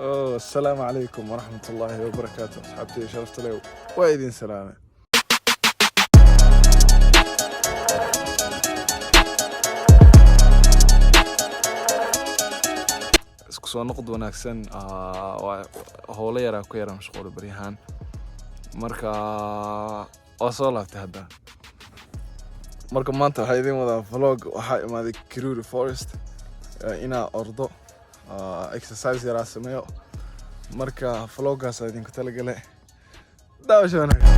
السلام عليكم ورحمة الله وبركاته. أصحابتي شرفت لي وايدين سلامة. isku soo noqod wanaagsan howlo yaraa ku yara mashquul baryahan marka oo soo laabtay hadda marka maanta waxaa idin wadaa vlog waxaa imaaday Karura Forest inaa ordo exercise yaraa sameeyo marka vloggaas idinku talagalay daawasho wanaagsan.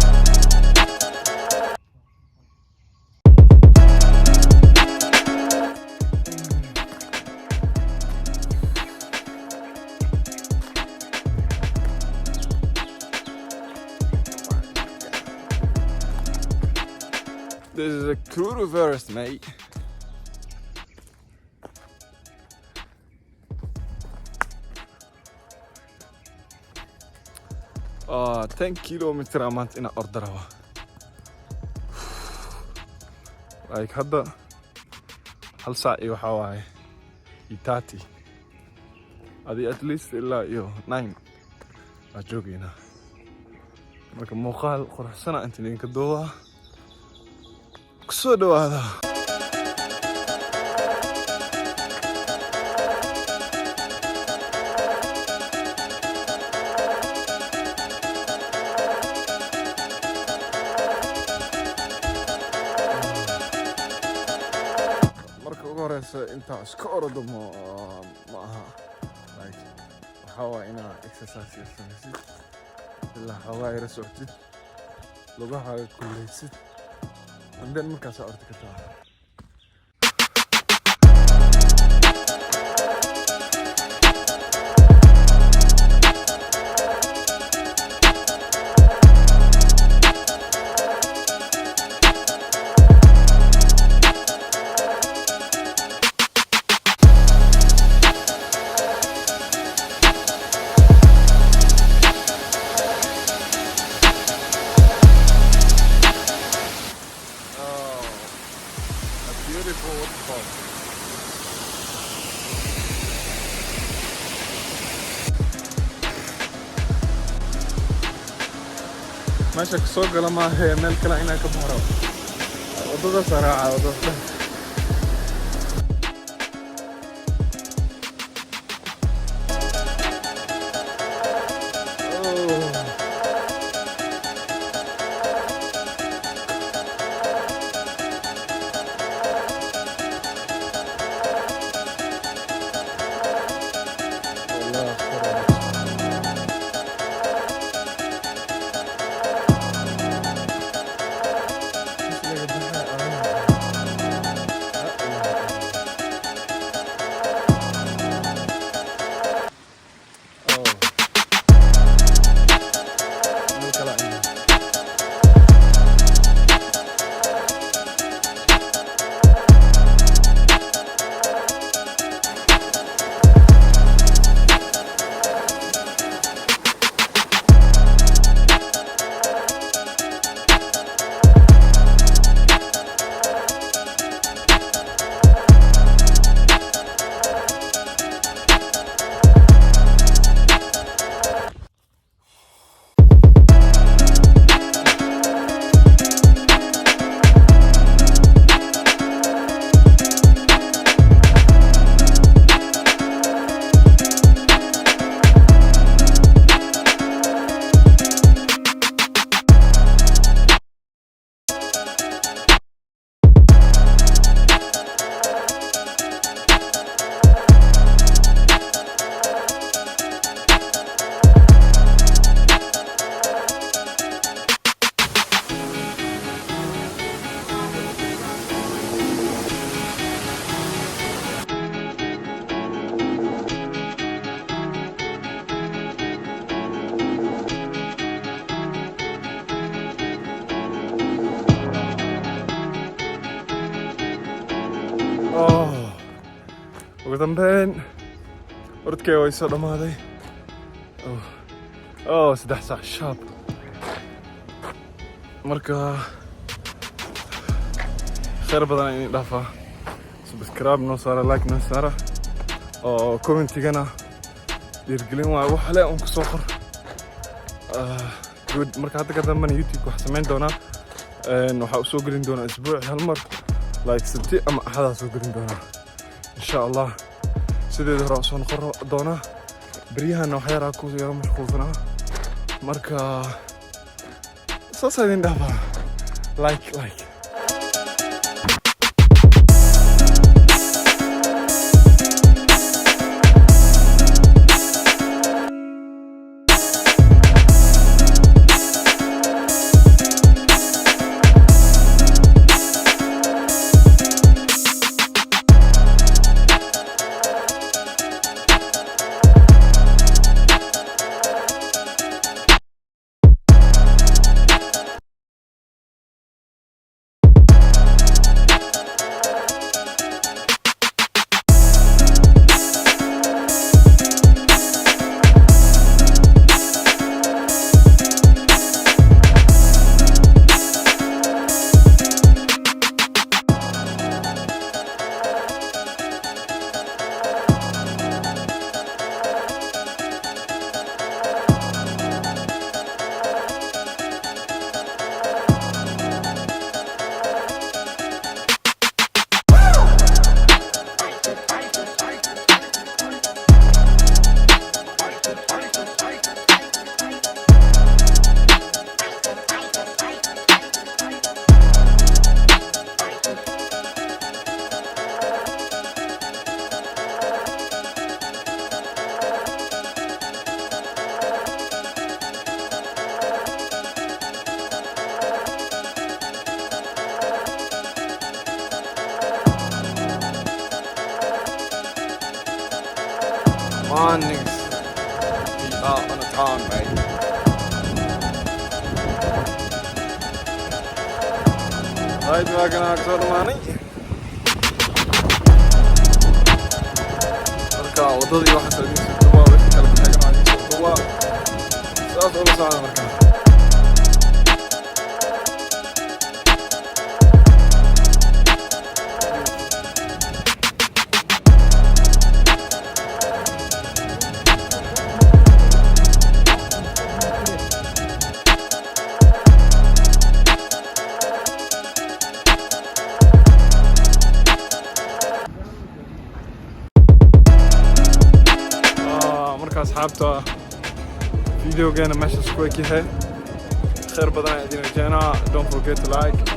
This is a Karura Forest, mate. Ah, 10 kilometer amount in Ordarawa. Like hadda hal saac iyo waxa waaye 30 adi at least ilaa iyo 9 waa joogayna marka muuqaal quruxsana inta idinka duuba kusoo dhawaada. marka ugu horeysa intaa iska ordo ma aha like waxa waa inaa exercise sameysid ilaa hawaa yara socotid lugahaaga kuleysid and then markaas ordi kartaa. Beautiful waterfall. meesha kasoo gala maahe meel kale inaan ka baxro wadada saraaca wadada ugu dambeyn orodkay way soo dhamaaday. saddex saac shaab marka khayr badan in dhaafaa. subscribe noo saara, like noo saara oo commentigana dhiirgelin waayo wax le uun kusoo qor good marka hadda ka dambana youtube wax samayn doonaa waxaa usoo gelin doonaa isbuuci hal mar like sabti ama axadaa soo gelin doonaa insha allah sideeda hore soo noqon doonaa beryahana wax yaraa ku yaro mashquulsanaa marka saasaa idin dhaafaa like on niggas be out on the town, right? Right, we're gonna go to money. marka wadadii waxa soo geysay waa wixii kala baxay waa saas oo saaran marka أصحابته فيديو جانا ماشي سكويكي هي خير بدنا يدينا جانا don't forget to like